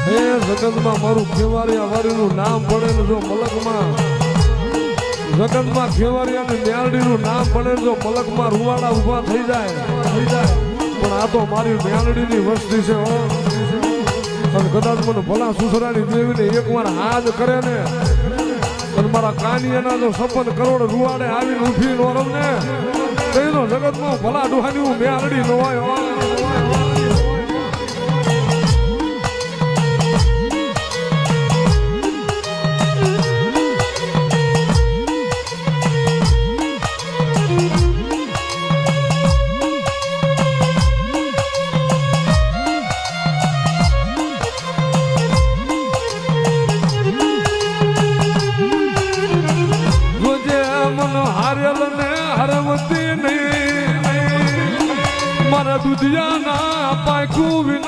હે જગતમાં મારું ખેવારિયા વારીનું નામ પડે ને જો મલકમાં જગતમાં ખેવારિયા ને મ્યાલડીનું નામ પડે જો મલકમાં રૂવાડા ઊભા થઈ જાય પણ આ તો મારી મ્યાલડીની વસ્તી છે હો અને કદાચ મને ભલા સુસરાની દેવીને એકવાર હાજ કરે ને અને મારા કાનિયાના જો 56 કરોડ રૂવાડે આવીને ઉઠી નો રમને તેનો જગતમાં ભલા ડોહાની હું મ્યાલડી નો હોય મારા દુધિયાના પાયખું